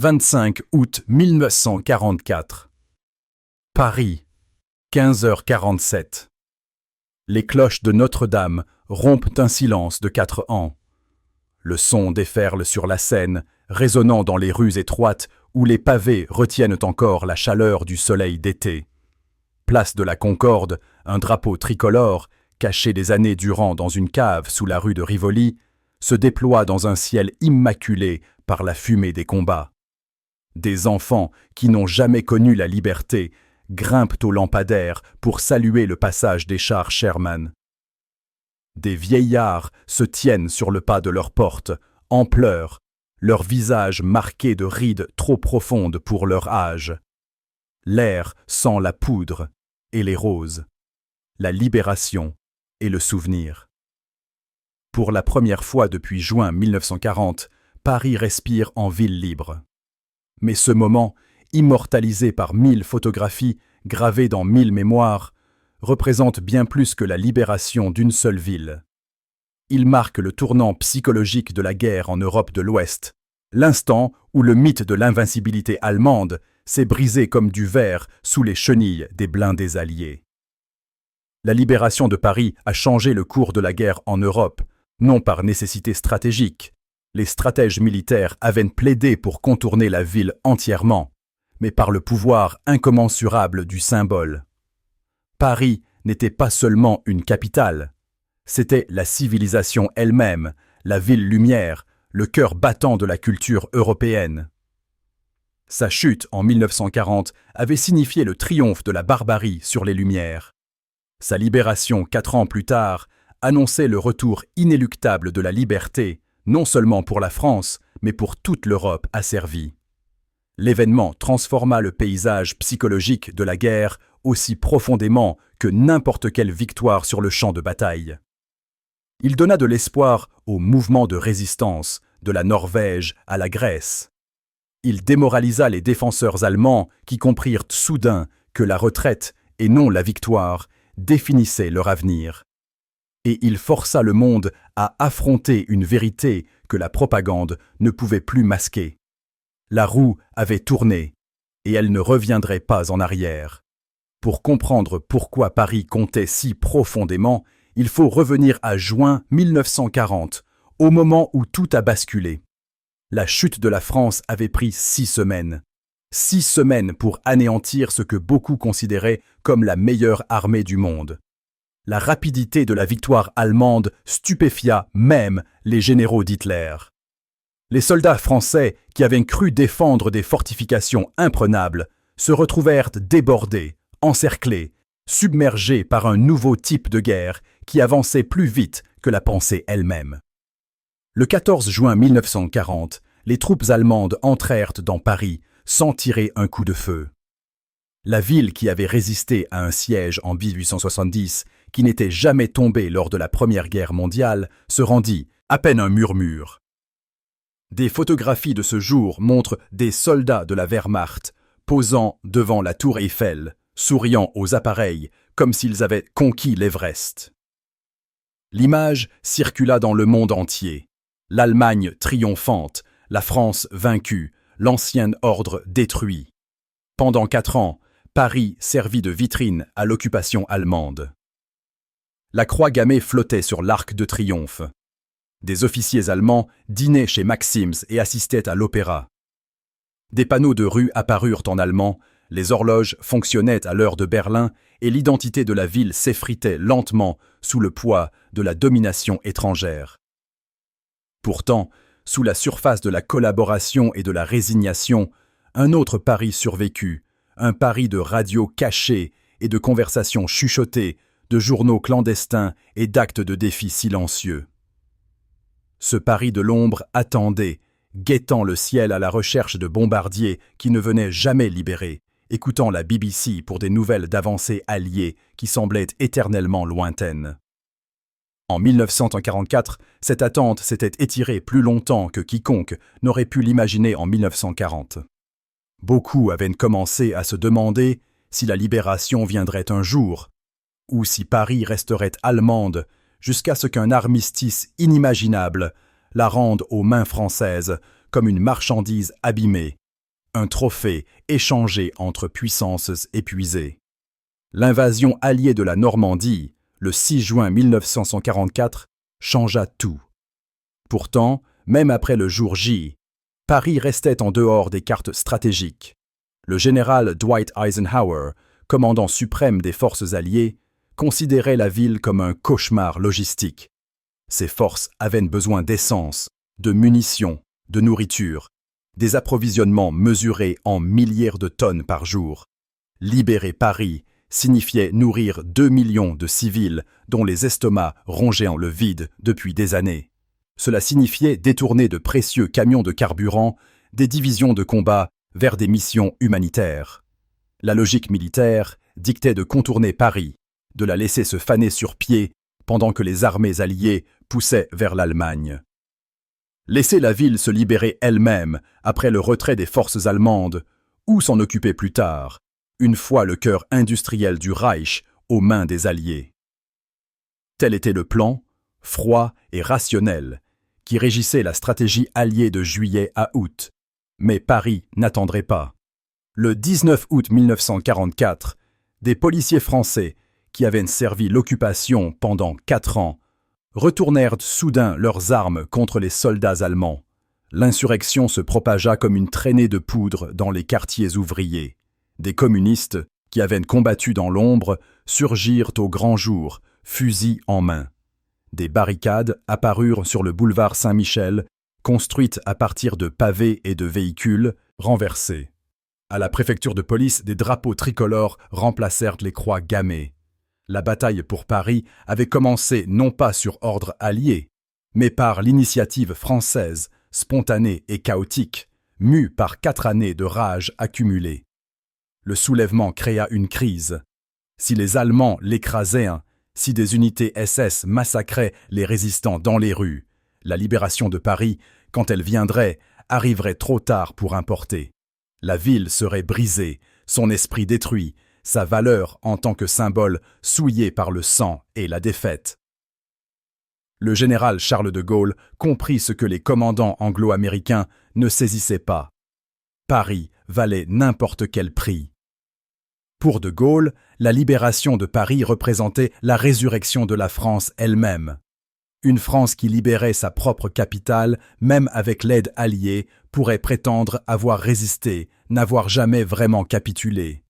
25 août 1944. Paris, 15h47. Les cloches de Notre-Dame rompent un silence de 4 ans. Le son déferle sur la Seine, résonnant dans les rues étroites où les pavés retiennent encore la chaleur du soleil d'été. Place de la Concorde, un drapeau tricolore, caché des années durant dans une cave sous la rue de Rivoli, se déploie dans un ciel immaculé par la fumée des combats. Des enfants qui n'ont jamais connu la liberté grimpent aux lampadaires pour saluer le passage des chars Sherman. Des vieillards se tiennent sur le pas de leur porte, en pleurs, leurs visages marqués de rides trop profondes pour leur âge. L'air sent la poudre et les roses, la libération et le souvenir. Pour la première fois depuis juin 1940, Paris respire en ville libre. Mais ce moment, immortalisé par 1000 photographies, gravées dans 1000 mémoires, représente bien plus que la libération d'une seule ville. Il marque le tournant psychologique de la guerre en Europe de l'Ouest, l'instant où le mythe de l'invincibilité allemande s'est brisé comme du verre sous les chenilles des blindés alliés. La libération de Paris a changé le cours de la guerre en Europe, non par nécessité stratégique. Les stratèges militaires avaient plaidé pour contourner la ville entièrement, mais par le pouvoir incommensurable du symbole. Paris n'était pas seulement une capitale, c'était la civilisation elle-même, la ville lumière, le cœur battant de la culture européenne. Sa chute en 1940 avait signifié le triomphe de la barbarie sur les Lumières. Sa libération 4 ans plus tard annonçait le retour inéluctable de la liberté, non seulement pour la France, mais pour toute l'Europe asservie. L'événement transforma le paysage psychologique de la guerre aussi profondément que n'importe quelle victoire sur le champ de bataille. Il donna de l'espoir au mouvement de résistance, de la Norvège à la Grèce. Il démoralisa les défenseurs allemands qui comprirent soudain que la retraite, et non la victoire, définissait leur avenir. Et il força le monde à affronter une vérité que la propagande ne pouvait plus masquer. La roue avait tourné, et elle ne reviendrait pas en arrière. Pour comprendre pourquoi Paris comptait si profondément, il faut revenir à juin 1940, au moment où tout a basculé. La chute de la France avait pris 6 semaines. 6 semaines pour anéantir ce que beaucoup considéraient comme la meilleure armée du monde. La rapidité de la victoire allemande stupéfia même les généraux d'Hitler. Les soldats français, qui avaient cru défendre des fortifications imprenables, se retrouvèrent débordés, encerclés, submergés par un nouveau type de guerre qui avançait plus vite que la pensée elle-même. Le 14 juin 1940, les troupes allemandes entrèrent dans Paris sans tirer un coup de feu. La ville qui avait résisté à un siège en 1870, qui n'était jamais tombé lors de la Première Guerre mondiale, se rendit, à peine un murmure. Des photographies de ce jour montrent des soldats de la Wehrmacht posant devant la tour Eiffel, souriant aux appareils comme s'ils avaient conquis l'Everest. L'image circula dans le monde entier. L'Allemagne triomphante, la France vaincue, l'ancien ordre détruit. Pendant 4 ans, Paris servit de vitrine à l'occupation allemande. La croix gammée flottait sur l'arc de triomphe. Des officiers allemands dînaient chez Maxims et assistaient à l'opéra. Des panneaux de rue apparurent en allemand, les horloges fonctionnaient à l'heure de Berlin et l'identité de la ville s'effritait lentement sous le poids de la domination étrangère. Pourtant, sous la surface de la collaboration et de la résignation, un autre Paris survécut, un Paris de radios cachées et de conversations chuchotées, de journaux clandestins et d'actes de défi silencieux. Ce Paris de l'ombre attendait, guettant le ciel à la recherche de bombardiers qui ne venaient jamais libérer, écoutant la BBC pour des nouvelles d'avancées alliées qui semblaient éternellement lointaines. En 1944, cette attente s'était étirée plus longtemps que quiconque n'aurait pu l'imaginer en 1940. Beaucoup avaient commencé à se demander si la libération viendrait un jour, ou si Paris resterait allemande jusqu'à ce qu'un armistice inimaginable la rende aux mains françaises comme une marchandise abîmée un trophée échangé entre puissances épuisées. L'invasion alliée de la Normandie, le 6 juin 1944, changea tout. Pourtant, même après le jour J, Paris restait en dehors des cartes stratégiques. Le général Dwight Eisenhower, commandant suprême des forces alliées, considérait la ville comme un cauchemar logistique. Ses forces avaient besoin d'essence, de munitions, de nourriture, des approvisionnements mesurés en milliers de tonnes par jour. Libérer Paris signifiait nourrir 2 millions de civils dont les estomacs rongeaient en le vide depuis des années. Cela signifiait détourner de précieux camions de carburant des divisions de combat vers des missions humanitaires. La logique militaire dictait de contourner Paris, de la laisser se faner sur pied pendant que les armées alliées poussaient vers l'Allemagne. Laisser la ville se libérer elle-même après le retrait des forces allemandes, ou s'en occuper plus tard, une fois le cœur industriel du Reich aux mains des Alliés. Tel était le plan, froid et rationnel, qui régissait la stratégie alliée de juillet à août. Mais Paris n'attendrait pas. Le 19 août 1944, des policiers français, qui avaient servi l'occupation pendant 4 ans, retournèrent soudain leurs armes contre les soldats allemands. L'insurrection se propagea comme une traînée de poudre dans les quartiers ouvriers. Des communistes, qui avaient combattu dans l'ombre, surgirent au grand jour, fusils en main. Des barricades apparurent sur le boulevard Saint-Michel, construites à partir de pavés et de véhicules renversés. À la préfecture de police, des drapeaux tricolores remplacèrent les croix gammées. La bataille pour Paris avait commencé non pas sur ordre allié, mais par l'initiative française, spontanée et chaotique, mue par 4 années de rage accumulée. Le soulèvement créa une crise. Si les Allemands l'écrasaient, si des unités SS massacraient les résistants dans les rues, la libération de Paris, quand elle viendrait, arriverait trop tard pour importer. La ville serait brisée, son esprit détruit, sa valeur en tant que symbole souillée par le sang et la défaite. Le général Charles de Gaulle comprit ce que les commandants anglo-américains ne saisissaient pas. Paris valait n'importe quel prix. Pour de Gaulle, la libération de Paris représentait la résurrection de la France elle-même. Une France qui libérait sa propre capitale, même avec l'aide alliée, pourrait prétendre avoir résisté, n'avoir jamais vraiment capitulé.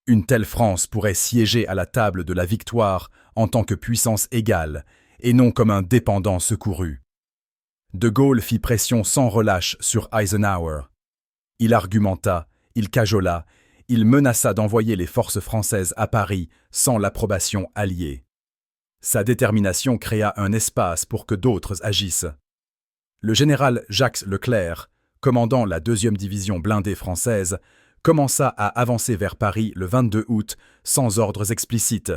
Une telle France pourrait siéger à la table de la victoire en tant que puissance égale, et non comme un dépendant secouru. De Gaulle fit pression sans relâche sur Eisenhower. Il argumenta, il cajola, il menaça d'envoyer les forces françaises à Paris sans l'approbation alliée. Sa détermination créa un espace pour que d'autres agissent. Le général Jacques Leclerc, commandant la 2e division blindée française, commença à avancer vers Paris le 22 août sans ordres explicites,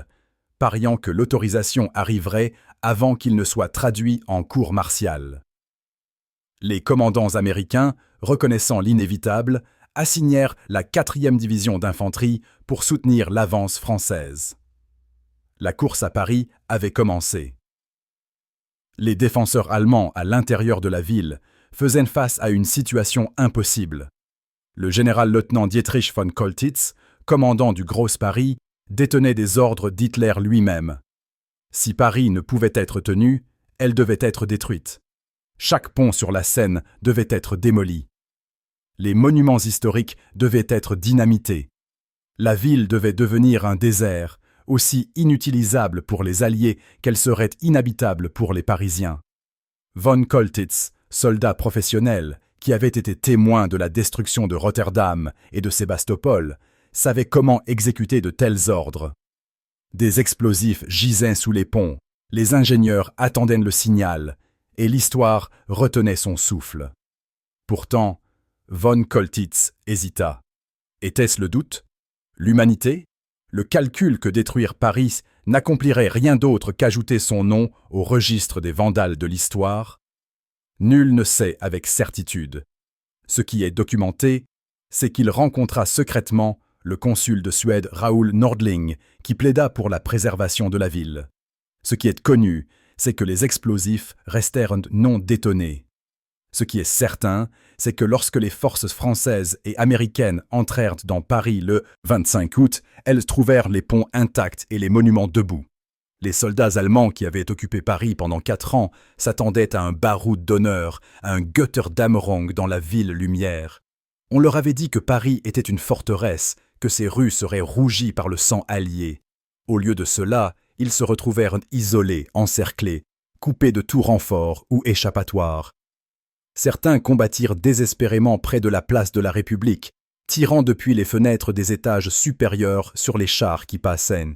pariant que l'autorisation arriverait avant qu'il ne soit traduit en cour martiale. Les commandants américains, reconnaissant l'inévitable, assignèrent la 4e division d'infanterie pour soutenir l'avance française. La course à Paris avait commencé. Les défenseurs allemands à l'intérieur de la ville faisaient face à une situation impossible. Le général-lieutenant Dietrich von Coltitz, commandant du Gros Paris, détenait des ordres d'Hitler lui-même. Si Paris ne pouvait être tenue, elle devait être détruite. Chaque pont sur la Seine devait être démoli. Les monuments historiques devaient être dynamités. La ville devait devenir un désert, aussi inutilisable pour les Alliés qu'elle serait inhabitable pour les Parisiens. Von Coltitz, soldat professionnel, qui avait été témoin de la destruction de Rotterdam et de Sébastopol, savait comment exécuter de tels ordres. Des explosifs gisaient sous les ponts, les ingénieurs attendaient le signal, et l'histoire retenait son souffle. Pourtant, von Coltitz hésita. Était-ce le doute? L'humanité? Le calcul que détruire Paris n'accomplirait rien d'autre qu'ajouter son nom au registre des vandales de l'histoire? Nul ne sait avec certitude. Ce qui est documenté, c'est qu'il rencontra secrètement le consul de Suède Raoul Nordling, qui plaida pour la préservation de la ville. Ce qui est connu, c'est que les explosifs restèrent non détonés. Ce qui est certain, c'est que lorsque les forces françaises et américaines entrèrent dans Paris le 25 août, elles trouvèrent les ponts intacts et les monuments debout. Les soldats allemands qui avaient occupé Paris pendant 4 ans s'attendaient à un baroud d'honneur, à un Götterdämmerung dans la ville lumière. On leur avait dit que Paris était une forteresse, que ses rues seraient rougies par le sang allié. Au lieu de cela, ils se retrouvèrent isolés, encerclés, coupés de tout renfort ou échappatoire. Certains combattirent désespérément près de la place de la République, tirant depuis les fenêtres des étages supérieurs sur les chars qui passaient.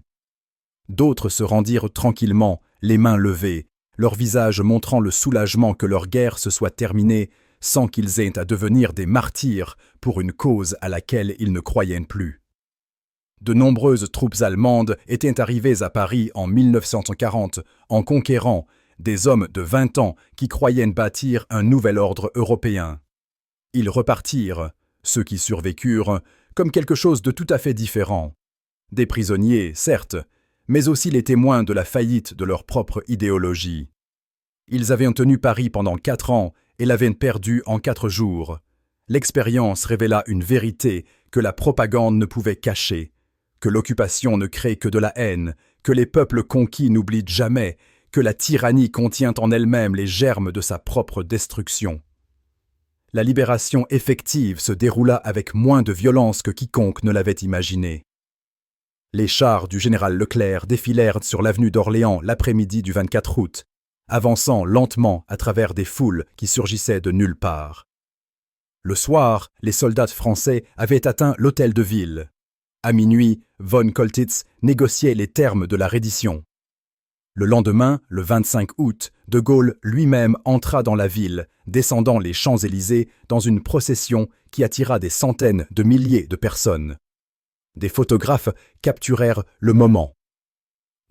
D'autres se rendirent tranquillement, les mains levées, leur visage montrant le soulagement que leur guerre se soit terminée sans qu'ils aient à devenir des martyrs pour une cause à laquelle ils ne croyaient plus. De nombreuses troupes allemandes étaient arrivées à Paris en 1940 en conquérant des hommes de 20 ans qui croyaient bâtir un nouvel ordre européen. Ils repartirent, ceux qui survécurent, comme quelque chose de tout à fait différent. Des prisonniers, certes, mais aussi les témoins de la faillite de leur propre idéologie. Ils avaient tenu Paris pendant 4 ans et l'avaient perdu en 4 jours. L'expérience révéla une vérité que la propagande ne pouvait cacher, que l'occupation ne crée que de la haine, que les peuples conquis n'oublient jamais, que la tyrannie contient en elle-même les germes de sa propre destruction. La libération effective se déroula avec moins de violence que quiconque ne l'avait imaginé. Les chars du général Leclerc défilèrent sur l'avenue d'Orléans l'après-midi du 24 août, avançant lentement à travers des foules qui surgissaient de nulle part. Le soir, les soldats français avaient atteint l'hôtel de ville. À minuit, von Coltitz négociait les termes de la reddition. Le lendemain, le 25 août, De Gaulle lui-même entra dans la ville, descendant les Champs-Élysées dans une procession qui attira des centaines de milliers de personnes. Des photographes capturèrent le moment.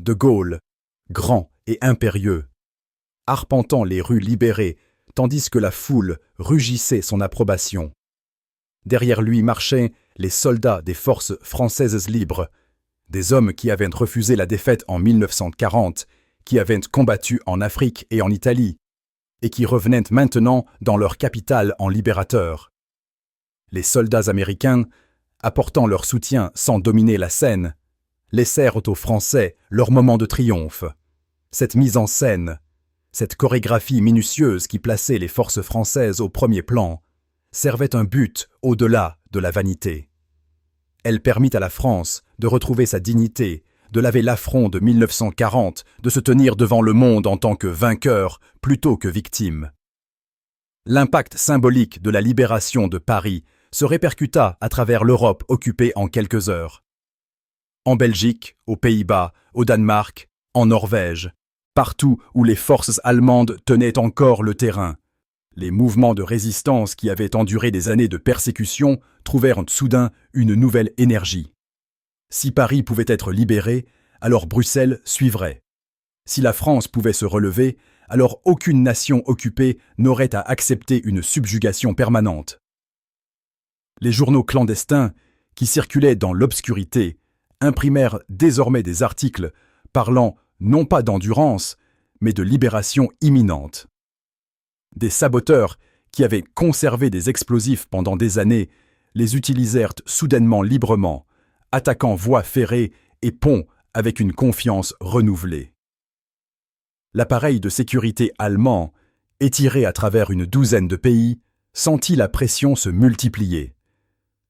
De Gaulle, grand et impérieux, arpentant les rues libérées, tandis que la foule rugissait son approbation. Derrière lui marchaient les soldats des forces françaises libres, des hommes qui avaient refusé la défaite en 1940, qui avaient combattu en Afrique et en Italie, et qui revenaient maintenant dans leur capitale en libérateurs. Les soldats américains, apportant leur soutien sans dominer la scène, laissèrent aux Français leur moment de triomphe. Cette mise en scène, cette chorégraphie minutieuse qui plaçait les forces françaises au premier plan, servait un but au-delà de la vanité. Elle permit à la France de retrouver sa dignité, de laver l'affront de 1940, de se tenir devant le monde en tant que vainqueur plutôt que victime. L'impact symbolique de la libération de Paris se répercuta à travers l'Europe occupée en quelques heures. En Belgique, aux Pays-Bas, au Danemark, en Norvège, partout où les forces allemandes tenaient encore le terrain, les mouvements de résistance qui avaient enduré des années de persécution trouvèrent soudain une nouvelle énergie. Si Paris pouvait être libéré, alors Bruxelles suivrait. Si la France pouvait se relever, alors aucune nation occupée n'aurait à accepter une subjugation permanente. Les journaux clandestins, qui circulaient dans l'obscurité, imprimèrent désormais des articles parlant non pas d'endurance, mais de libération imminente. Des saboteurs, qui avaient conservé des explosifs pendant des années, les utilisèrent soudainement librement, attaquant voies ferrées et ponts avec une confiance renouvelée. L'appareil de sécurité allemand, étiré à travers une douzaine de pays, sentit la pression se multiplier.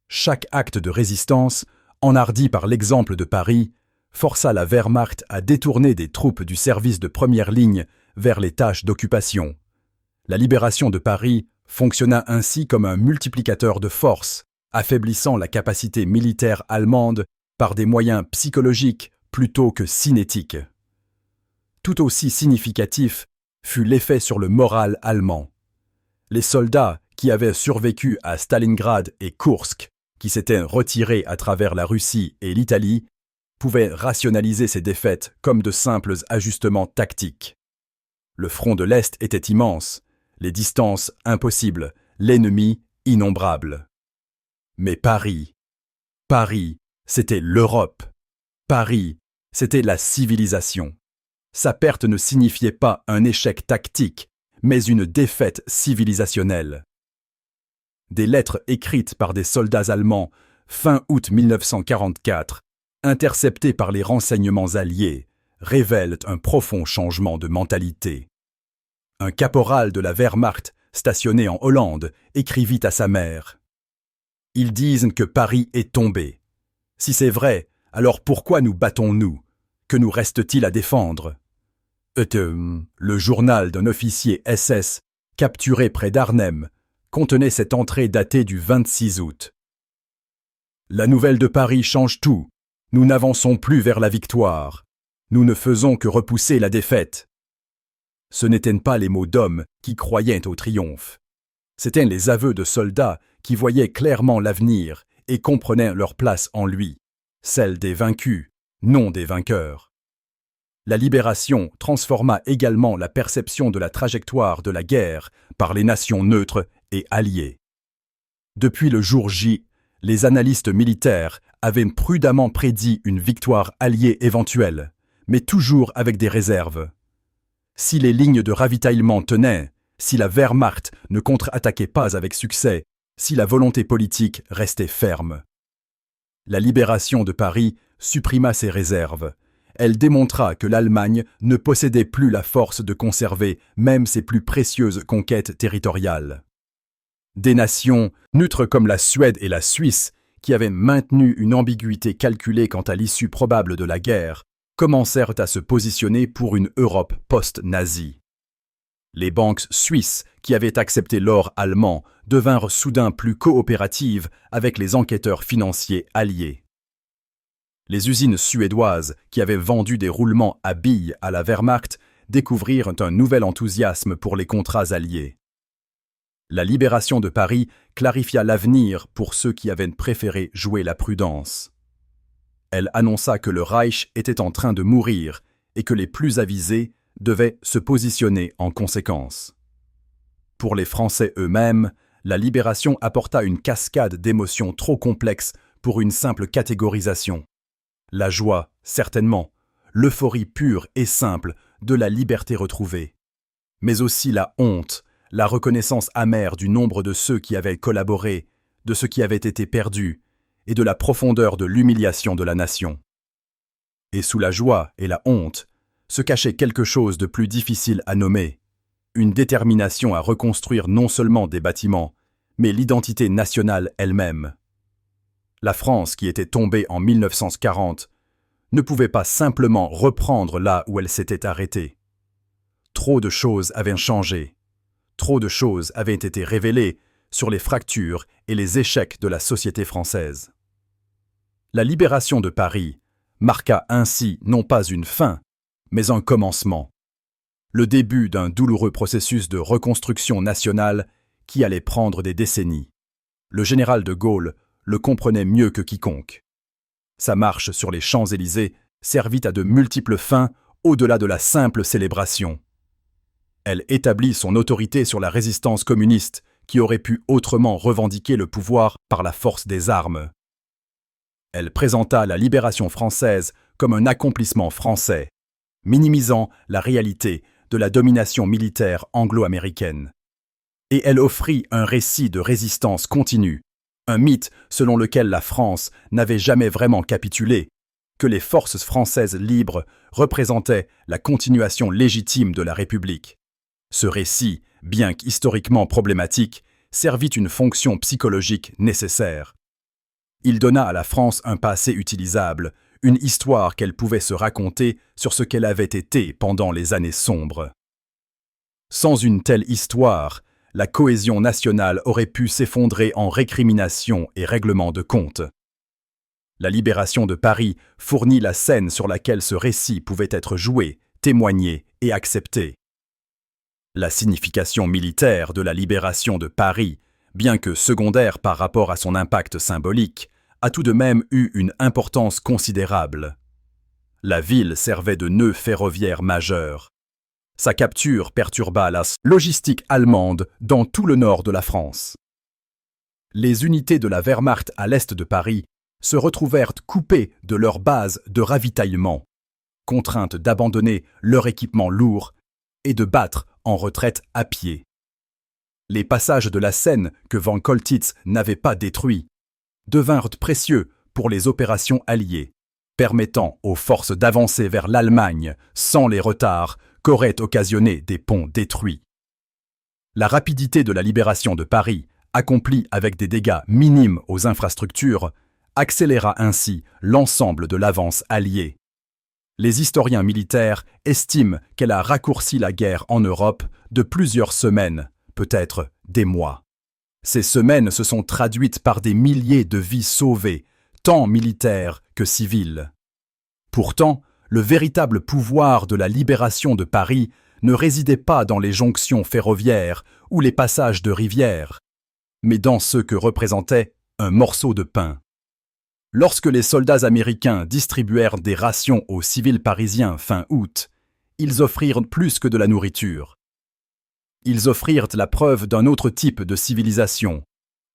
Chaque acte de résistance, enhardi par l'exemple de Paris, força la Wehrmacht à détourner des troupes du service de première ligne vers les tâches d'occupation. La libération de Paris fonctionna ainsi comme un multiplicateur de force, affaiblissant la capacité militaire allemande par des moyens psychologiques plutôt que cinétiques. Tout aussi significatif fut l'effet sur le moral allemand. Les soldats qui avaient survécu à Stalingrad et Koursk, qui s'étaient retirés à travers la Russie et l'Italie, pouvaient rationaliser ces défaites comme de simples ajustements tactiques. Le front de l'Est était immense, les distances impossibles, l'ennemi innombrable. Mais Paris, c'était l'Europe. Paris, c'était la civilisation. Sa perte ne signifiait pas un échec tactique, mais une défaite civilisationnelle. Des lettres écrites par des soldats allemands fin août 1944, interceptées par les renseignements alliés, révèlent un profond changement de mentalité. Un caporal de la Wehrmacht, stationné en Hollande, écrivit à sa mère « Ils disent que Paris est tombé. Si c'est vrai, alors pourquoi nous battons-nous? Que nous reste-t-il à défendre ?» Le journal d'un officier SS, capturé près d'Arnhem, contenait cette entrée datée du 26 août. « La nouvelle de Paris change tout. Nous n'avançons plus vers la victoire. Nous ne faisons que repousser la défaite. » Ce n'étaient pas les mots d'hommes qui croyaient au triomphe. C'étaient les aveux de soldats qui voyaient clairement l'avenir et comprenaient leur place en lui, celle des vaincus, non des vainqueurs. La libération transforma également la perception de la trajectoire de la guerre par les nations neutres et alliées. Depuis le jour J, les analystes militaires avaient prudemment prédit une victoire alliée éventuelle, mais toujours avec des réserves. Si les lignes de ravitaillement tenaient, si la Wehrmacht ne contre-attaquait pas avec succès, si la volonté politique restait ferme. La libération de Paris supprima ces réserves. Elle démontra que l'Allemagne ne possédait plus la force de conserver même ses plus précieuses conquêtes territoriales. Des nations, neutres comme la Suède et la Suisse, qui avaient maintenu une ambiguïté calculée quant à l'issue probable de la guerre, commencèrent à se positionner pour une Europe post-nazie. Les banques suisses, qui avaient accepté l'or allemand, devinrent soudain plus coopératives avec les enquêteurs financiers alliés. Les usines suédoises, qui avaient vendu des roulements à billes à la Wehrmacht, découvrirent un nouvel enthousiasme pour les contrats alliés. La libération de Paris clarifia l'avenir pour ceux qui avaient préféré jouer la prudence. Elle annonça que le Reich était en train de mourir et que les plus avisés devaient se positionner en conséquence. Pour les Français eux-mêmes, la libération apporta une cascade d'émotions trop complexes pour une simple catégorisation. La joie, certainement, l'euphorie pure et simple de la liberté retrouvée, mais aussi la honte, la reconnaissance amère du nombre de ceux qui avaient collaboré, de ceux qui avaient été perdus, et de la profondeur de l'humiliation de la nation. Et sous la joie et la honte se cachait quelque chose de plus difficile à nommer, une détermination à reconstruire non seulement des bâtiments, mais l'identité nationale elle-même. La France, qui était tombée en 1940, ne pouvait pas simplement reprendre là où elle s'était arrêtée. Trop de choses avaient changé, trop de choses avaient été révélées sur les fractures et les échecs de la société française. La libération de Paris marqua ainsi non pas une fin, mais un commencement, le début d'un douloureux processus de reconstruction nationale qui allait prendre des décennies. Le général de Gaulle le comprenait mieux que quiconque. Sa marche sur les Champs-Élysées servit à de multiples fins au-delà de la simple célébration. Elle établit son autorité sur la résistance communiste qui aurait pu autrement revendiquer le pouvoir par la force des armes. Elle présenta la libération française comme un accomplissement français, minimisant la réalité de la domination militaire anglo-américaine. Et elle offrit un récit de résistance continue, un mythe selon lequel la France n'avait jamais vraiment capitulé, que les forces françaises libres représentaient la continuation légitime de la République. Ce récit, bien qu'historiquement problématique, servit une fonction psychologique nécessaire. Il donna à la France un passé utilisable, une histoire qu'elle pouvait se raconter sur ce qu'elle avait été pendant les années sombres. Sans une telle histoire, la cohésion nationale aurait pu s'effondrer en récriminations et règlements de compte. La libération de Paris fournit la scène sur laquelle ce récit pouvait être joué, témoigné et accepté. La signification militaire de la libération de Paris, bien que secondaire par rapport à son impact symbolique, a tout de même eu une importance considérable. La ville servait de nœud ferroviaire majeur. Sa capture perturba la logistique allemande dans tout le nord de la France. Les unités de la Wehrmacht à l'est de Paris se retrouvèrent coupées de leur base de ravitaillement, contraintes d'abandonner leur équipement lourd et de battre en retraite à pied. Les passages de la Seine que von Coltitz n'avait pas détruits devinrent précieux pour les opérations alliées, permettant aux forces d'avancer vers l'Allemagne sans les retards qu'auraient occasionnés des ponts détruits. La rapidité de la libération de Paris, accomplie avec des dégâts minimes aux infrastructures, accéléra ainsi l'ensemble de l'avance alliée. Les historiens militaires estiment qu'elle a raccourci la guerre en Europe de plusieurs semaines, peut-être des mois. Ces semaines se sont traduites par des milliers de vies sauvées, tant militaires que civiles. Pourtant, le véritable pouvoir de la libération de Paris ne résidait pas dans les jonctions ferroviaires ou les passages de rivières, mais dans ce que représentait un morceau de pain. Lorsque les soldats américains distribuèrent des rations aux civils parisiens fin août, ils offrirent plus que de la nourriture. Ils offrirent la preuve d'un autre type de civilisation,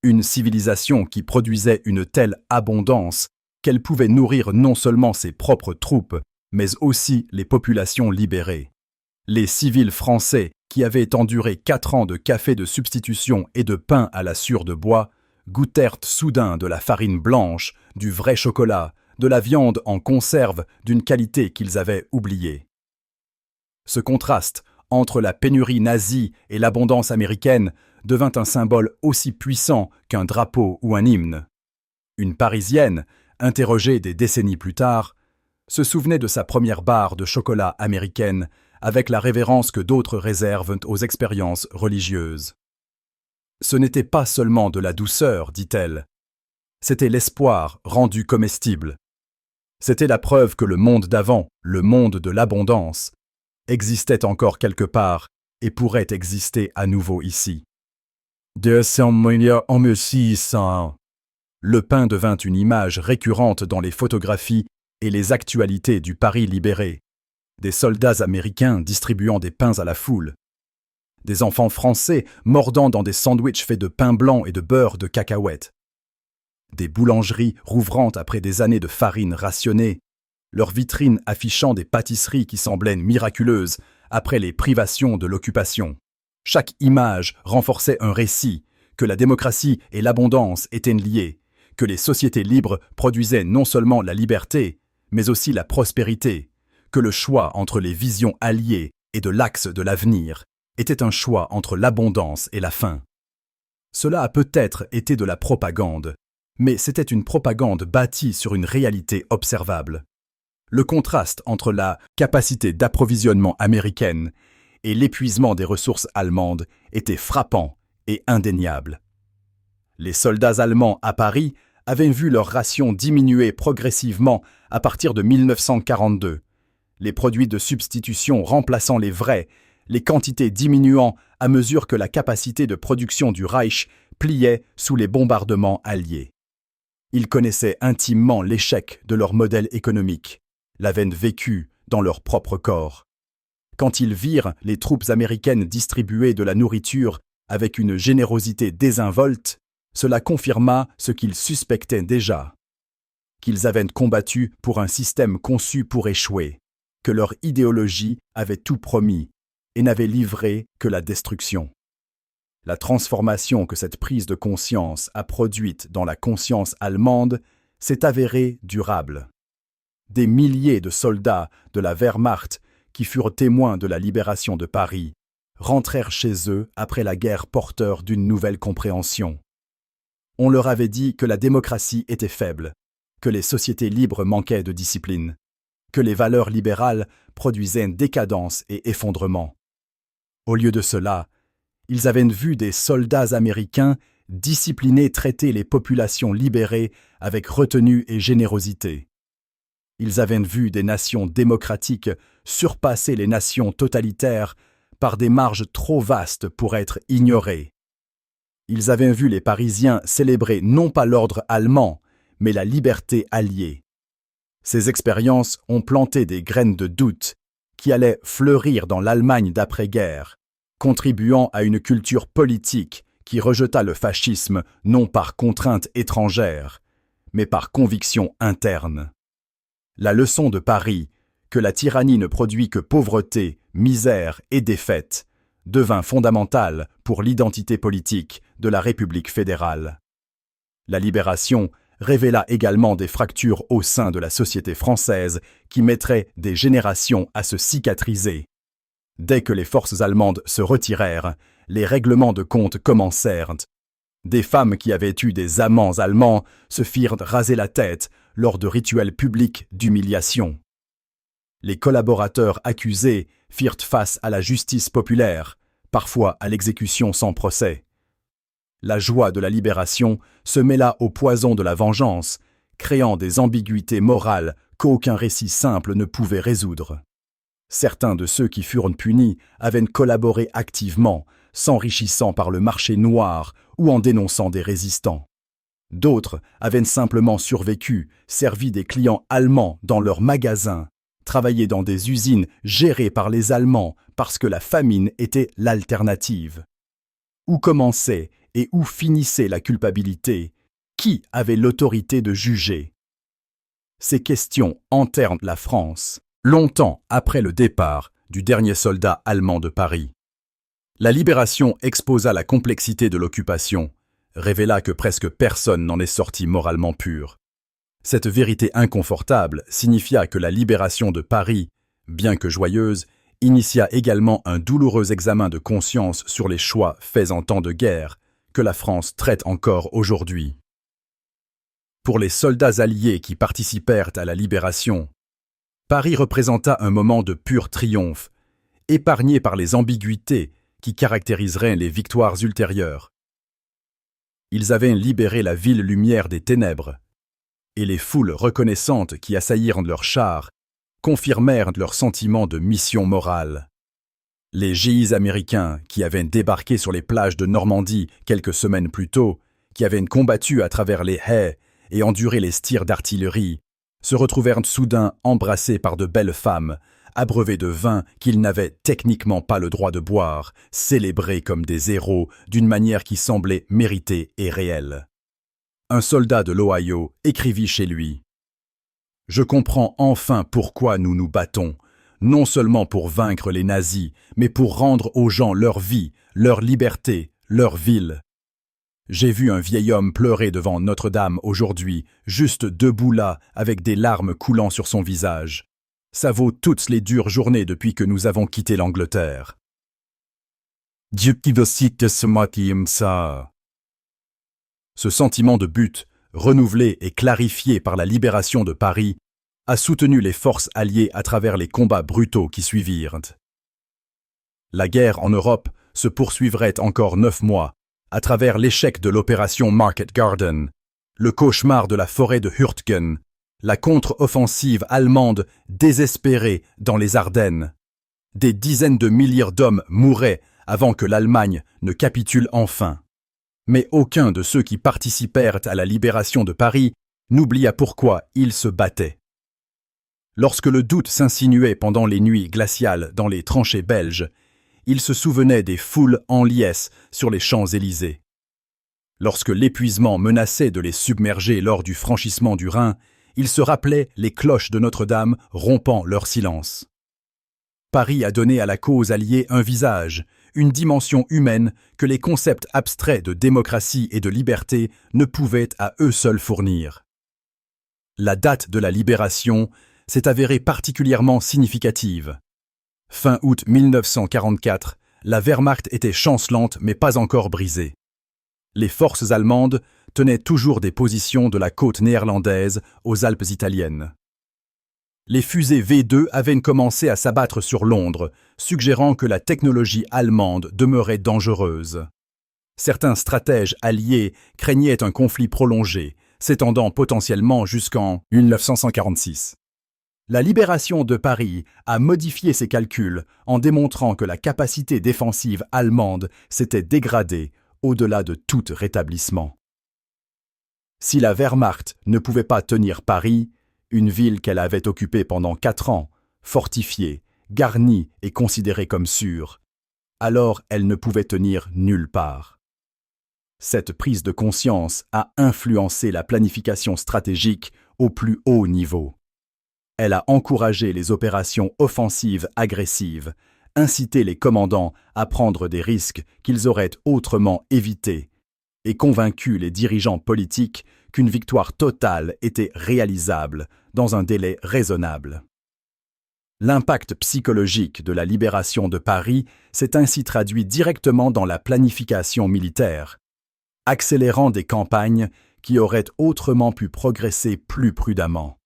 une civilisation qui produisait une telle abondance qu'elle pouvait nourrir non seulement ses propres troupes, mais aussi les populations libérées. Les civils français, qui avaient enduré 4 ans de café de substitution et de pain à la sciure de bois, goûtèrent soudain de la farine blanche, du vrai chocolat, de la viande en conserve d'une qualité qu'ils avaient oubliée. Ce contraste entre la pénurie nazie et l'abondance américaine devint un symbole aussi puissant qu'un drapeau ou un hymne. Une Parisienne, interrogée des décennies plus tard, se souvenait de sa première barre de chocolat américaine avec la révérence que d'autres réservent aux expériences religieuses. Ce n'était pas seulement de la douceur, dit-elle. C'était l'espoir rendu comestible. C'était la preuve que le monde d'avant, le monde de l'abondance, existait encore quelque part et pourrait exister à nouveau ici. 200 milliards en 1600. Le pain devint une image récurrente dans les photographies et les actualités du Paris libéré. Des soldats américains distribuant des pains à la foule. Des enfants français mordant dans des sandwichs faits de pain blanc et de beurre de cacahuètes. Des boulangeries rouvrant après des années de farine rationnée, leurs vitrines affichant des pâtisseries qui semblaient miraculeuses après les privations de l'occupation. Chaque image renforçait un récit, que la démocratie et l'abondance étaient liées, que les sociétés libres produisaient non seulement la liberté, mais aussi la prospérité, que le choix entre les visions alliées et de l'axe de l'avenir était un choix entre l'abondance et la faim. Cela a peut-être été de la propagande, mais c'était une propagande bâtie sur une réalité observable. Le contraste entre la capacité d'approvisionnement américaine et l'épuisement des ressources allemandes était frappant et indéniable. Les soldats allemands à Paris avaient vu leurs rations diminuer progressivement à partir de 1942, les produits de substitution remplaçant les vrais, les quantités diminuant à mesure que la capacité de production du Reich pliait sous les bombardements alliés. Ils connaissaient intimement l'échec de leur modèle économique, l'avaient vécu dans leur propre corps. Quand ils virent les troupes américaines distribuer de la nourriture avec une générosité désinvolte, cela confirma ce qu'ils suspectaient déjà, qu'ils avaient combattu pour un système conçu pour échouer, que leur idéologie avait tout promis et n'avait livré que la destruction. La transformation que cette prise de conscience a produite dans la conscience allemande s'est avérée durable. Des milliers de soldats de la Wehrmacht qui furent témoins de la libération de Paris rentrèrent chez eux après la guerre porteurs d'une nouvelle compréhension. On leur avait dit que la démocratie était faible, que les sociétés libres manquaient de discipline, que les valeurs libérales produisaient décadence et effondrement. Au lieu de cela, ils avaient vu des soldats américains disciplinés traiter les populations libérées avec retenue et générosité. Ils avaient vu des nations démocratiques surpasser les nations totalitaires par des marges trop vastes pour être ignorées. Ils avaient vu les Parisiens célébrer non pas l'ordre allemand, mais la liberté alliée. Ces expériences ont planté des graines de doute qui allaient fleurir dans l'Allemagne d'après-guerre, contribuant à une culture politique qui rejeta le fascisme non par contrainte étrangère, mais par conviction interne. La leçon de Paris, que la tyrannie ne produit que pauvreté, misère et défaite, devint fondamentale pour l'identité politique de la République fédérale. La Libération révéla également des fractures au sein de la société française qui mettraient des générations à se cicatriser. Dès que les forces allemandes se retirèrent, les règlements de compte commencèrent. Des femmes qui avaient eu des amants allemands se firent raser la tête lors de rituels publics d'humiliation. Les collaborateurs accusés firent face à la justice populaire, parfois à l'exécution sans procès. La joie de la libération se mêla au poison de la vengeance, créant des ambiguïtés morales qu'aucun récit simple ne pouvait résoudre. Certains de ceux qui furent punis avaient collaboré activement, s'enrichissant par le marché noir ou en dénonçant des résistants. D'autres avaient simplement survécu, servi des clients allemands dans leurs magasins, travaillé dans des usines gérées par les Allemands parce que la famine était l'alternative. Où commençait et où finissait la culpabilité? Qui avait l'autorité de juger? Ces questions hantèrent la France, longtemps après le départ du dernier soldat allemand de Paris. La Libération exposa la complexité de l'occupation, révéla que presque personne n'en est sorti moralement pur. Cette vérité inconfortable signifia que la libération de Paris, bien que joyeuse, initia également un douloureux examen de conscience sur les choix faits en temps de guerre, que la France traite encore aujourd'hui. Pour les soldats alliés qui participèrent à la libération, Paris représenta un moment de pur triomphe, épargné par les ambiguïtés qui caractériseraient les victoires ultérieures. Ils avaient libéré la ville lumière des ténèbres, et les foules reconnaissantes qui assaillirent leurs chars confirmèrent leur sentiment de mission morale. Les géis américains qui avaient débarqué sur les plages de Normandie quelques semaines plus tôt, qui avaient combattu à travers les haies et enduré les tirs d'artillerie, se retrouvèrent soudain embrassés par de belles femmes, abreuvés de vin qu'ils n'avaient techniquement pas le droit de boire, célébrés comme des héros d'une manière qui semblait méritée et réelle. Un soldat de l'Ohio écrivit chez lui « Je comprends enfin pourquoi nous nous battons, non seulement pour vaincre les nazis, mais pour rendre aux gens leur vie, leur liberté, leur ville. J'ai vu un vieil homme pleurer devant Notre-Dame aujourd'hui, juste debout là, avec des larmes coulant sur son visage. Ça vaut toutes les dures journées depuis que nous avons quitté l'Angleterre. » Dieu qui veut citer ce matin ça. Ce sentiment de but, renouvelé et clarifié par la libération de Paris, a soutenu les forces alliées à travers les combats brutaux qui suivirent. La guerre en Europe se poursuivrait encore 9 mois, à travers l'échec de l'opération Market Garden, le cauchemar de la forêt de Hurtgen, la contre-offensive allemande désespérée dans les Ardennes. Des dizaines de milliers d'hommes mouraient avant que l'Allemagne ne capitule enfin. Mais aucun de ceux qui participèrent à la libération de Paris n'oublia pourquoi ils se battaient. Lorsque le doute s'insinuait pendant les nuits glaciales dans les tranchées belges, ils se souvenaient des foules en liesse sur les Champs-Élysées. Lorsque l'épuisement menaçait de les submerger lors du franchissement du Rhin, ils se rappelaient les cloches de Notre-Dame rompant leur silence. Paris a donné à la cause alliée un visage, une dimension humaine que les concepts abstraits de démocratie et de liberté ne pouvaient à eux seuls fournir. La date de la libération s'est avérée particulièrement significative. Fin août 1944, la Wehrmacht était chancelante mais pas encore brisée. Les forces allemandes tenaient toujours des positions de la côte néerlandaise aux Alpes italiennes. Les fusées V2 avaient commencé à s'abattre sur Londres, suggérant que la technologie allemande demeurait dangereuse. Certains stratèges alliés craignaient un conflit prolongé, s'étendant potentiellement jusqu'en 1946. La libération de Paris a modifié ses calculs en démontrant que la capacité défensive allemande s'était dégradée au-delà de tout rétablissement. Si la Wehrmacht ne pouvait pas tenir Paris, une ville qu'elle avait occupée pendant 4 ans, fortifiée, garnie et considérée comme sûre, alors elle ne pouvait tenir nulle part. Cette prise de conscience a influencé la planification stratégique au plus haut niveau. Elle a encouragé les opérations offensives agressives, incité les commandants à prendre des risques qu'ils auraient autrement évités et convaincu les dirigeants politiques qu'une victoire totale était réalisable dans un délai raisonnable. L'impact psychologique de la libération de Paris s'est ainsi traduit directement dans la planification militaire, accélérant des campagnes qui auraient autrement pu progresser plus prudemment.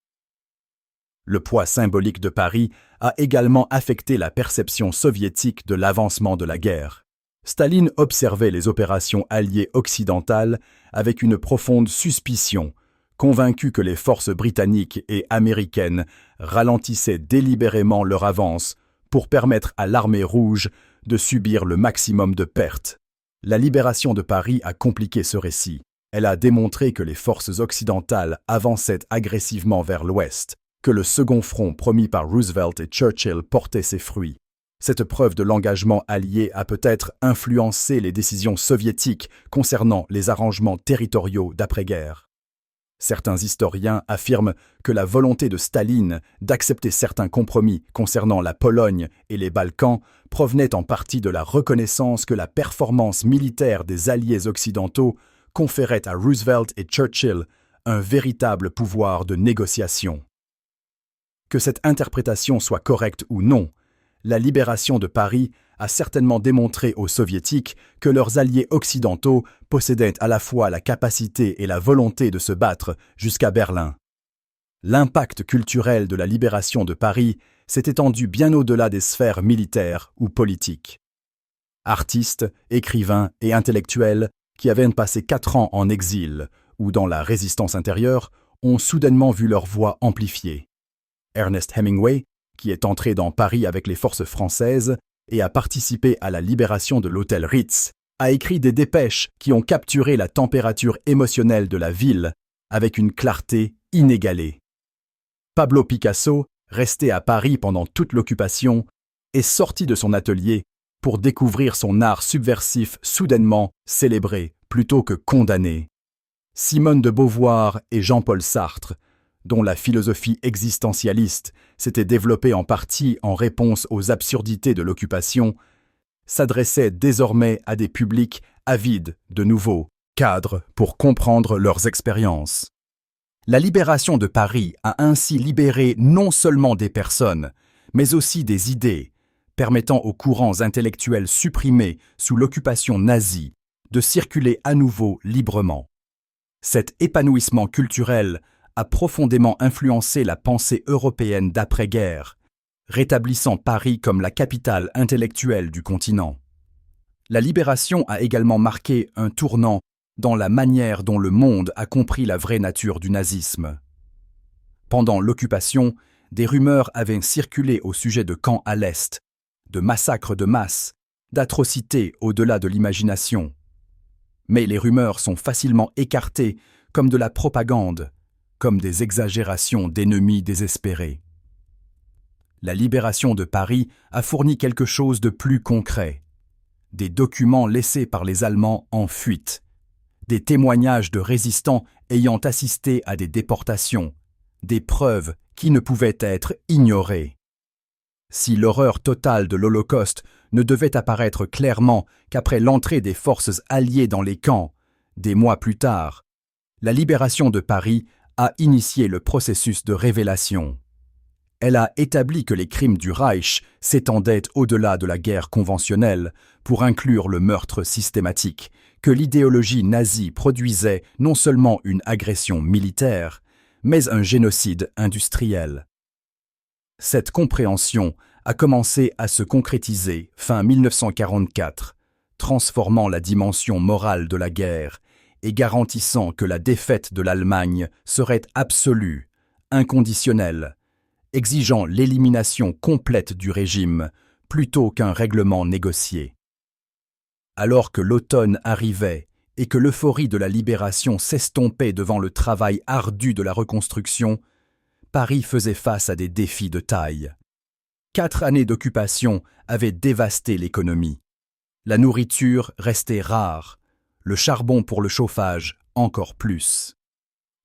Le poids symbolique de Paris a également affecté la perception soviétique de l'avancement de la guerre. Staline observait les opérations alliées occidentales avec une profonde suspicion, convaincu que les forces britanniques et américaines ralentissaient délibérément leur avance pour permettre à l'armée rouge de subir le maximum de pertes. La libération de Paris a compliqué ce récit. Elle a démontré que les forces occidentales avançaient agressivement vers l'ouest, que le second front promis par Roosevelt et Churchill portait ses fruits. Cette preuve de l'engagement allié a peut-être influencé les décisions soviétiques concernant les arrangements territoriaux d'après-guerre. Certains historiens affirment que la volonté de Staline d'accepter certains compromis concernant la Pologne et les Balkans provenait en partie de la reconnaissance que la performance militaire des alliés occidentaux conférait à Roosevelt et Churchill un véritable pouvoir de négociation. Que cette interprétation soit correcte ou non, la libération de Paris a certainement démontré aux Soviétiques que leurs alliés occidentaux possédaient à la fois la capacité et la volonté de se battre jusqu'à Berlin. L'impact culturel de la libération de Paris s'est étendu bien au-delà des sphères militaires ou politiques. Artistes, écrivains et intellectuels qui avaient passé 4 ans en exil ou dans la résistance intérieure ont soudainement vu leur voix amplifiée. Ernest Hemingway, qui est entré dans Paris avec les forces françaises et a participé à la libération de l'hôtel Ritz, a écrit des dépêches qui ont capturé la température émotionnelle de la ville avec une clarté inégalée. Pablo Picasso, resté à Paris pendant toute l'occupation, est sorti de son atelier pour découvrir son art subversif soudainement célébré plutôt que condamné. Simone de Beauvoir et Jean-Paul Sartre, dont la philosophie existentialiste s'était développée en partie en réponse aux absurdités de l'occupation, s'adressaient désormais à des publics avides de nouveaux cadres pour comprendre leurs expériences. La libération de Paris a ainsi libéré non seulement des personnes, mais aussi des idées, permettant aux courants intellectuels supprimés sous l'occupation nazie de circuler à nouveau librement. Cet épanouissement culturel a profondément influencé la pensée européenne d'après-guerre, rétablissant Paris comme la capitale intellectuelle du continent. La libération a également marqué un tournant dans la manière dont le monde a compris la vraie nature du nazisme. Pendant l'occupation, des rumeurs avaient circulé au sujet de camps à l'Est, de massacres de masse, d'atrocités au-delà de l'imagination. Mais les rumeurs sont facilement écartées comme de la propagande, comme des exagérations d'ennemis désespérés. La libération de Paris a fourni quelque chose de plus concret. Des documents laissés par les Allemands en fuite, des témoignages de résistants ayant assisté à des déportations, des preuves qui ne pouvaient être ignorées. Si l'horreur totale de l'Holocauste ne devait apparaître clairement qu'après l'entrée des forces alliées dans les camps, des mois plus tard, la libération de Paris a initié le processus de révélation. Elle a établi que les crimes du Reich s'étendaient au-delà de la guerre conventionnelle pour inclure le meurtre systématique, que l'idéologie nazie produisait non seulement une agression militaire, mais un génocide industriel. Cette compréhension a commencé à se concrétiser fin 1944, transformant la dimension morale de la guerre et garantissant que la défaite de l'Allemagne serait absolue, inconditionnelle, exigeant l'élimination complète du régime plutôt qu'un règlement négocié. Alors que l'automne arrivait et que l'euphorie de la libération s'estompait devant le travail ardu de la reconstruction, Paris faisait face à des défis de taille. 4 années d'occupation avaient dévasté l'économie. La nourriture restait rare, le charbon pour le chauffage encore plus.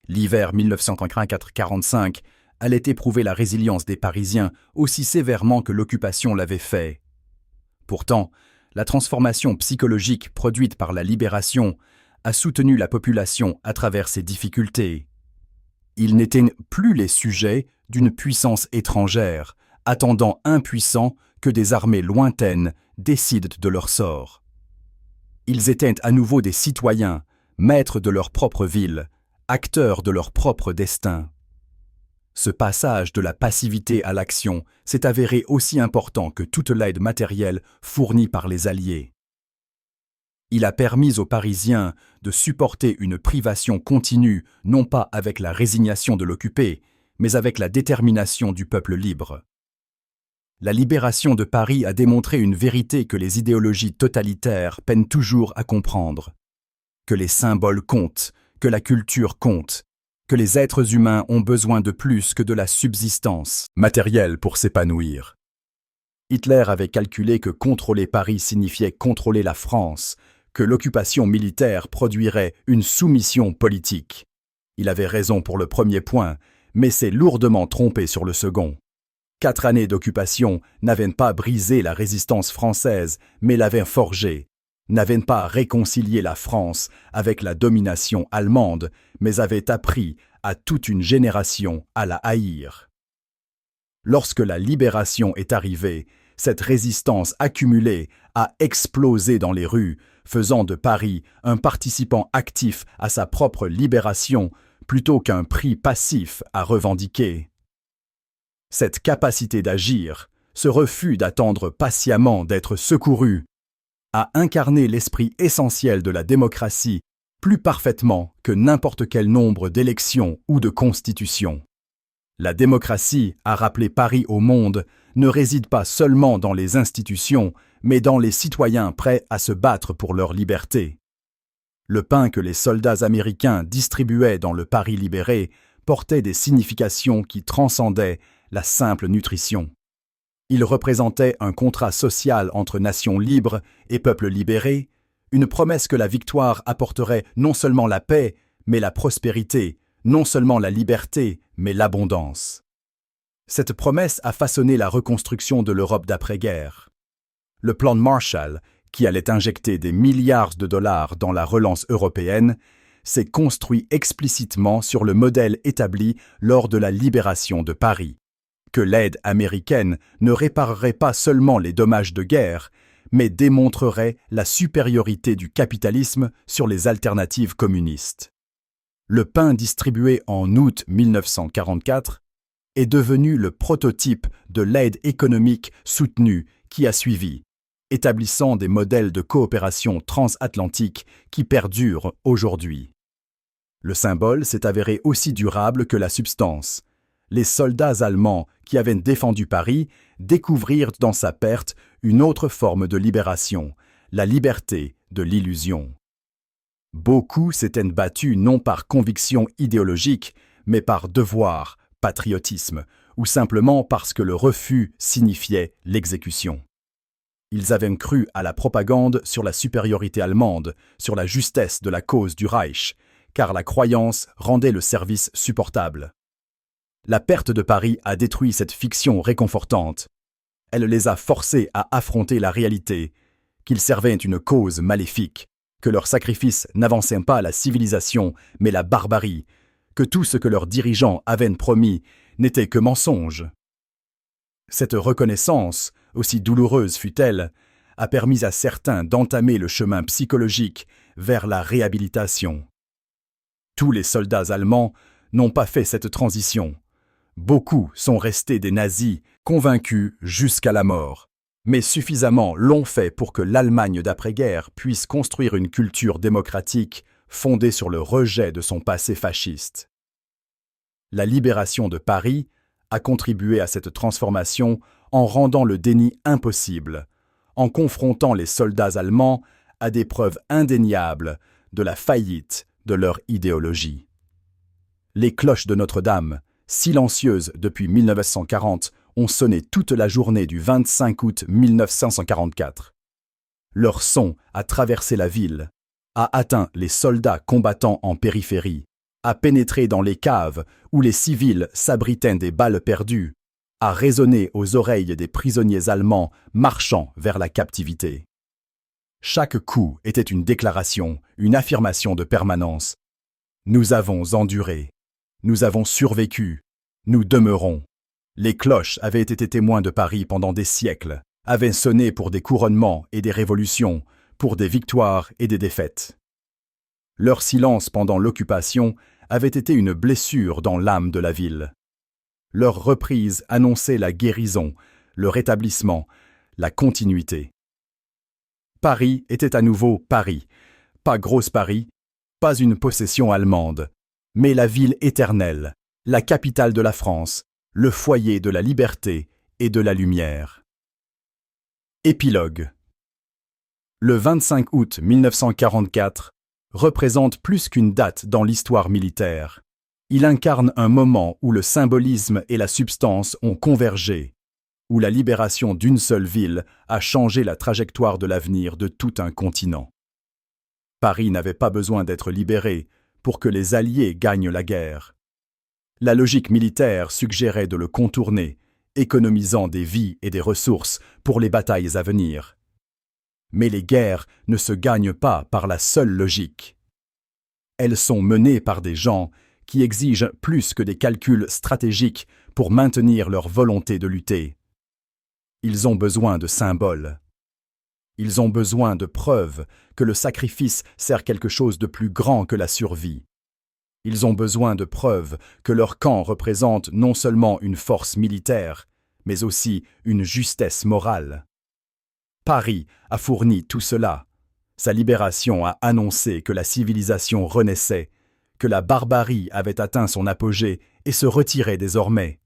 L'hiver 1944-45 allait éprouver la résilience des Parisiens aussi sévèrement que l'occupation l'avait fait. Pourtant, la transformation psychologique produite par la libération a soutenu la population à travers ses difficultés. Ils n'étaient plus les sujets d'une puissance étrangère, attendant impuissants que des armées lointaines décident de leur sort. Ils étaient à nouveau des citoyens, maîtres de leur propre ville, acteurs de leur propre destin. Ce passage de la passivité à l'action s'est avéré aussi important que toute l'aide matérielle fournie par les Alliés. Il a permis aux Parisiens de supporter une privation continue, non pas avec la résignation de l'occupé, mais avec la détermination du peuple libre. La libération de Paris a démontré une vérité que les idéologies totalitaires peinent toujours à comprendre. Que les symboles comptent, que la culture compte, que les êtres humains ont besoin de plus que de la subsistance matérielle pour s'épanouir. Hitler avait calculé que contrôler Paris signifiait contrôler la France, que l'occupation militaire produirait une soumission politique. Il avait raison pour le premier point, mais s'est lourdement trompé sur le second. 4 années d'occupation n'avaient pas brisé la résistance française, mais l'avaient forgée, n'avaient pas réconcilié la France avec la domination allemande, mais avaient appris à toute une génération à la haïr. Lorsque la libération est arrivée, cette résistance accumulée a explosé dans les rues, faisant de Paris un participant actif à sa propre libération plutôt qu'un prix passif à revendiquer. Cette capacité d'agir, ce refus d'attendre patiemment d'être secouru, a incarné l'esprit essentiel de la démocratie plus parfaitement que n'importe quel nombre d'élections ou de constitutions. La démocratie, a rappelé Paris au monde, ne réside pas seulement dans les institutions, mais dans les citoyens prêts à se battre pour leur liberté. Le pain que les soldats américains distribuaient dans le Paris libéré portait des significations qui transcendaient la simple nutrition. Il représentait un contrat social entre nations libres et peuples libérés, une promesse que la victoire apporterait non seulement la paix, mais la prospérité, non seulement la liberté, mais l'abondance. Cette promesse a façonné la reconstruction de l'Europe d'après-guerre. Le plan de Marshall, qui allait injecter des milliards de dollars dans la relance européenne, s'est construit explicitement sur le modèle établi lors de la libération de Paris, que l'aide américaine ne réparerait pas seulement les dommages de guerre, mais démontrerait la supériorité du capitalisme sur les alternatives communistes. Le pain distribué en août 1944 est devenu le prototype de l'aide économique soutenue qui a suivi, établissant des modèles de coopération transatlantique qui perdurent aujourd'hui. Le symbole s'est avéré aussi durable que la substance. Les soldats allemands qui avaient défendu Paris découvrirent dans sa perte une autre forme de libération, la liberté de l'illusion. Beaucoup s'étaient battus non par conviction idéologique, mais par devoir, patriotisme, ou simplement parce que le refus signifiait l'exécution. Ils avaient cru à la propagande sur la supériorité allemande, sur la justesse de la cause du Reich, car la croyance rendait le service supportable. La perte de Paris a détruit cette fiction réconfortante. Elle les a forcés à affronter la réalité, qu'ils servaient une cause maléfique, que leurs sacrifices n'avançaient pas la civilisation, mais la barbarie, que tout ce que leurs dirigeants avaient promis n'était que mensonge. Cette reconnaissance, aussi douloureuse fut-elle, a permis à certains d'entamer le chemin psychologique vers la réhabilitation. Tous les soldats allemands n'ont pas fait cette transition. Beaucoup sont restés des nazis, convaincus jusqu'à la mort, mais suffisamment l'ont fait pour que l'Allemagne d'après-guerre puisse construire une culture démocratique fondée sur le rejet de son passé fasciste. La libération de Paris a contribué à cette transformation en rendant le déni impossible, en confrontant les soldats allemands à des preuves indéniables de la faillite de leur idéologie. Les cloches de Notre-Dame, silencieuses depuis 1940, ont sonné toute la journée du 25 août 1944. Leur son a traversé la ville, a atteint les soldats combattant en périphérie, a pénétré dans les caves où les civils s'abritaient des balles perdues, a résonné aux oreilles des prisonniers allemands marchant vers la captivité. Chaque coup était une déclaration, une affirmation de permanence. Nous avons enduré, nous avons survécu, nous demeurons. Les cloches avaient été témoins de Paris pendant des siècles, avaient sonné pour des couronnements et des révolutions, pour des victoires et des défaites. Leur silence pendant l'occupation avait été une blessure dans l'âme de la ville. Leur reprise annonçait la guérison, le rétablissement, la continuité. Paris était à nouveau Paris, pas Grosse Paris, pas une possession allemande, mais la ville éternelle, la capitale de la France, le foyer de la liberté et de la lumière. Épilogue. Le 25 août 1944 représente plus qu'une date dans l'histoire militaire. Il incarne un moment où le symbolisme et la substance ont convergé, où la libération d'une seule ville a changé la trajectoire de l'avenir de tout un continent. Paris n'avait pas besoin d'être libéré pour que les Alliés gagnent la guerre. La logique militaire suggérait de le contourner, économisant des vies et des ressources pour les batailles à venir. Mais les guerres ne se gagnent pas par la seule logique. Elles sont menées par des gens qui exigent plus que des calculs stratégiques pour maintenir leur volonté de lutter. Ils ont besoin de symboles. Ils ont besoin de preuves que le sacrifice sert quelque chose de plus grand que la survie. Ils ont besoin de preuves que leur camp représente non seulement une force militaire, mais aussi une justesse morale. Paris a fourni tout cela. Sa libération a annoncé que la civilisation renaissait, que la barbarie avait atteint son apogée et se retirait désormais.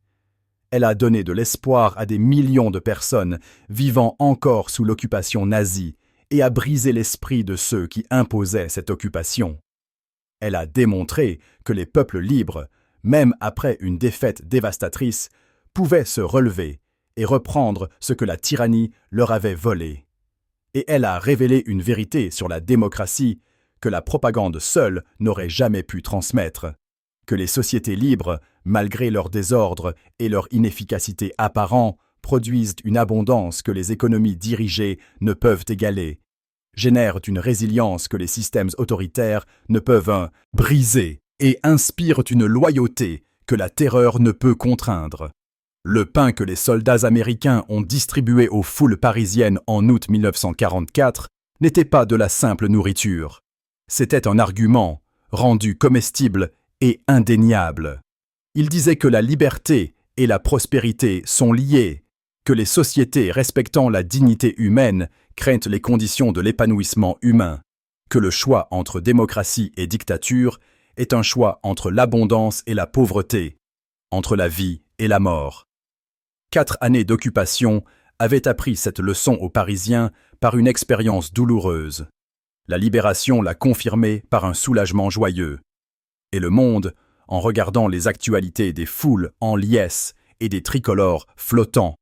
Elle a donné de l'espoir à des millions de personnes vivant encore sous l'occupation nazie et a brisé l'esprit de ceux qui imposaient cette occupation. Elle a démontré que les peuples libres, même après une défaite dévastatrice, pouvaient se relever et reprendre ce que la tyrannie leur avait volé. Et elle a révélé une vérité sur la démocratie que la propagande seule n'aurait jamais pu transmettre, que les sociétés libres, malgré leur désordre et leur inefficacité apparente, produisent une abondance que les économies dirigées ne peuvent égaler, génèrent une résilience que les systèmes autoritaires ne peuvent briser et inspirent une loyauté que la terreur ne peut contraindre. Le pain que les soldats américains ont distribué aux foules parisiennes en août 1944 n'était pas de la simple nourriture. C'était un argument, rendu comestible et indéniable. Il disait que la liberté et la prospérité sont liées, que les sociétés respectant la dignité humaine craignent les conditions de l'épanouissement humain, que le choix entre démocratie et dictature est un choix entre l'abondance et la pauvreté, entre la vie et la mort. 4 années d'occupation avaient appris cette leçon aux Parisiens par une expérience douloureuse. La libération l'a confirmée par un soulagement joyeux. Et le monde, en regardant les actualités des foules en liesse et des tricolores flottants,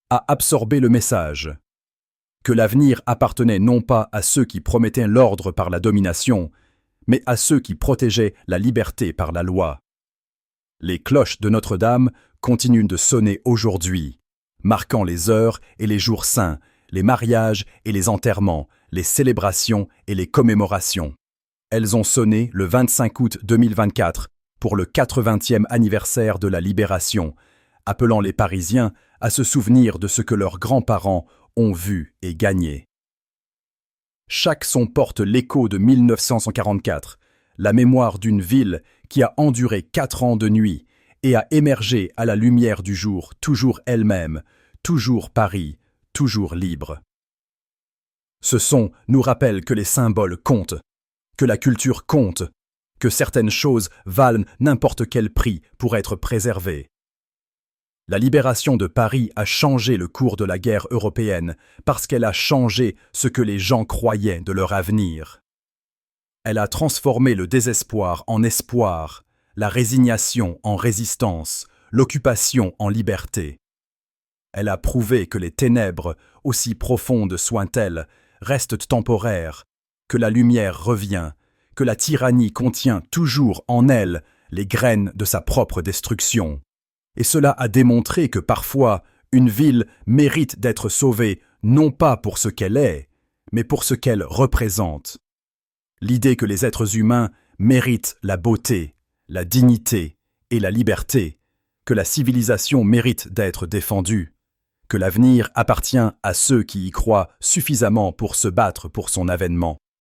a absorbé le message que l'avenir appartenait non pas à ceux qui promettaient l'ordre par la domination, mais à ceux qui protégeaient la liberté par la loi. Les cloches de Notre-Dame continuent de sonner aujourd'hui, marquant les heures et les jours saints, les mariages et les enterrements, les célébrations et les commémorations. Elles ont sonné le 25 août 2024 pour le 80e anniversaire de la Libération, appelant les Parisiens à se souvenir de ce que leurs grands-parents ont vu et gagné. Chaque son porte l'écho de 1944, la mémoire d'une ville qui a enduré 4 ans de nuit et a émergé à la lumière du jour, toujours elle-même, toujours Paris, toujours libre. Ce son nous rappelle que les symboles comptent, que la culture compte, que certaines choses valent n'importe quel prix pour être préservées. La libération de Paris a changé le cours de la guerre européenne parce qu'elle a changé ce que les gens croyaient de leur avenir. Elle a transformé le désespoir en espoir, la résignation en résistance, l'occupation en liberté. Elle a prouvé que les ténèbres, aussi profondes soient-elles, restent temporaires, que la lumière revient, que la tyrannie contient toujours en elle les graines de sa propre destruction, Et cela a démontré que parfois, une ville mérite d'être sauvée non pas pour ce qu'elle est, mais pour ce qu'elle représente. L'idée que les êtres humains méritent la beauté, la dignité et la liberté, que la civilisation mérite d'être défendue, que l'avenir appartient à ceux qui y croient suffisamment pour se battre pour son avènement.